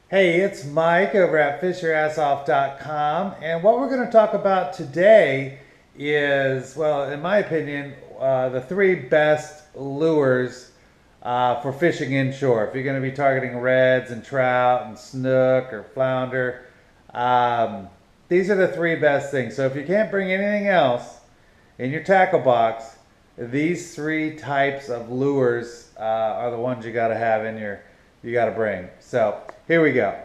Hey, it's Mike over at fishyourassoff.com, and what we're going to talk about today is, well, in my opinion, the three best lures for fishing inshore. If you're going to be targeting reds and trout and snook or flounder, these are the three best things. So if you can't bring anything else in your tackle box, these three types of lures are the ones you got to have in your, you got to bring. So here we go.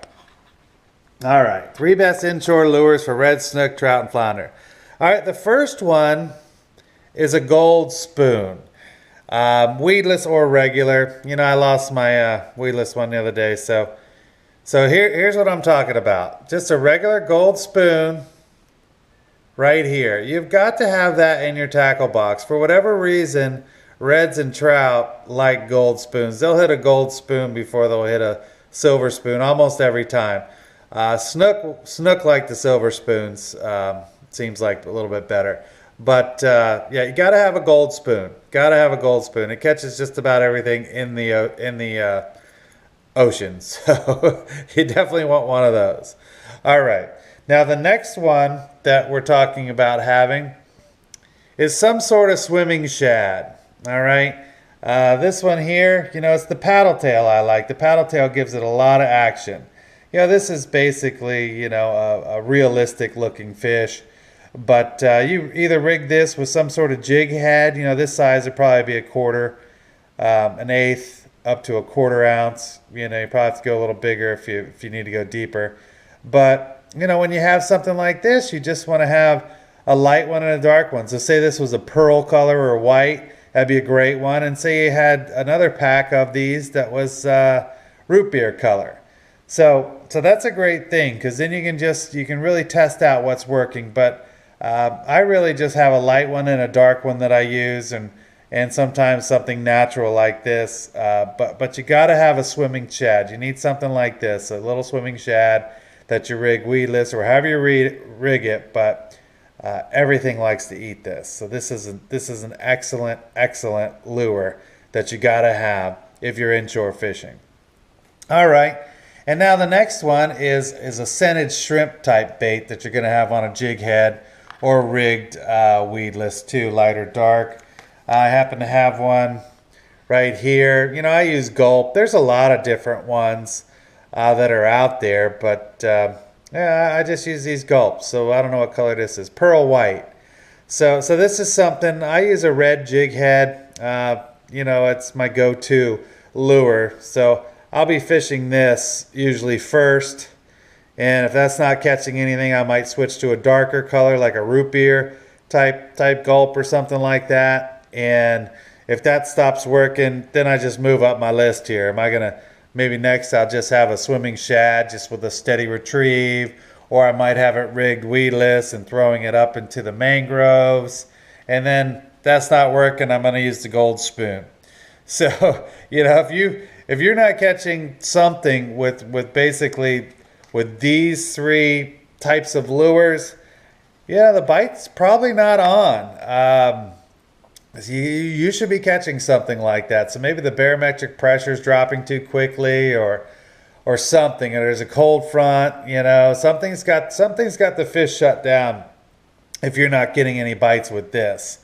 All right, three best inshore lures for red, snook, trout, and flounder. All right, the first one is a gold spoon. Weedless or regular. You know, I lost my weedless one the other day, so here's what I'm talking about. Just a regular gold spoon right here. You've got to have that in your tackle box. For whatever reason, reds and trout like gold spoons. They'll hit a gold spoon before they'll hit a silver spoon almost every time. Snook like the silver spoons. Seems like a little bit better. But yeah, you got to have a gold spoon. Got to have a gold spoon. It catches just about everything in the ocean. So you definitely want one of those. All right. Now the next one that we're talking about having is some sort of swimming shad. All right. This one here, you know, it's the paddle tail I like. The paddle tail gives it a lot of action. You know, this is basically, you know, a realistic looking fish. But you either rig this with some sort of jig head. You know, this size would probably be a quarter, an eighth, up to a quarter ounce. You know, you probably have to go a little bigger if you need to go deeper. But, you know, when you have something like this, you just want to have a light one and a dark one. So say this was a pearl color or white. That'd be a great one. And say you had another pack of these that was root beer color. So that's a great thing, because then you can really test out what's working. But I really just have a light one and a dark one that I use, and sometimes something natural like this. But you got to have a swimming shad. You need something like this, a little swimming shad that you rig weedless or however you rig it. But everything likes to eat this. So this is an excellent lure that you got to have if you're inshore fishing. All right. And now the next one is a scented shrimp type bait that you're going to have on a jig head or rigged weedless too, light or dark. I happen to have one right here. You know, I use gulp. There's a lot of different ones that are out there, but yeah, I just use these gulps. So I don't know what color this is. Pearl white. So this is something, I use a red jig head. You know, it's my go-to lure. So I'll be fishing this usually first, and if that's not catching anything, I might switch to a darker color like a root beer type gulp or something like that. And if that stops working, then I just move up my list here. Am I gonna, maybe next I'll just have a swimming shad just with a steady retrieve, or I might have it rigged weedless and throwing it up into the mangroves. And then that's not working, I'm gonna use the gold spoon. So, you know, if you're not catching something with basically with these three types of lures, yeah, the bite's probably not on. You should be catching something like that. So maybe the barometric pressure is dropping too quickly, or something, or there's a cold front. You know, something's got the fish shut down if you're not getting any bites with this.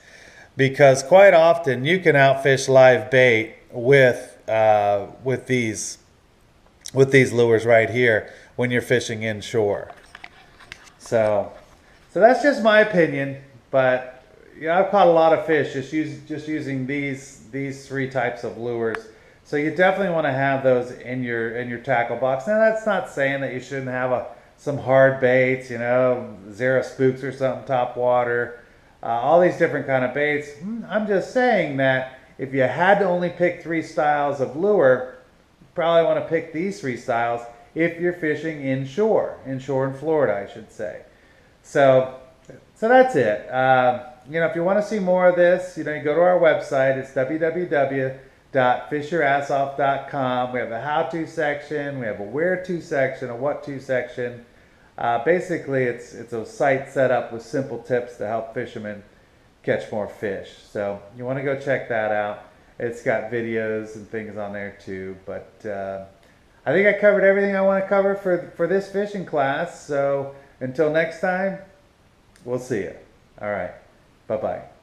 Because quite often you can outfish live bait with these lures right here when you're fishing inshore. So that's just my opinion, but yeah, I've caught a lot of fish just using these three types of lures. So you definitely want to have those in your tackle box. Now that's not saying that you shouldn't have some hard baits, you know, Zara spooks or something, top water. All these different kind of baits. I'm just saying that if you had to only pick three styles of lure, you probably want to pick these three styles if you're fishing inshore in Florida, I should say. So that's it. You know, if you want to see more of this, you know, you go to our website. It's www.fishyourassoff.com. We have a how-to section. We have a where-to section, a what-to section. Basically, it's a site set up with simple tips to help fishermen catch more fish. So you want to go check that out. It's got videos and things on there too. But I think I covered everything I want to cover for this fishing class. So until next time, we'll see you. All right. Bye-bye.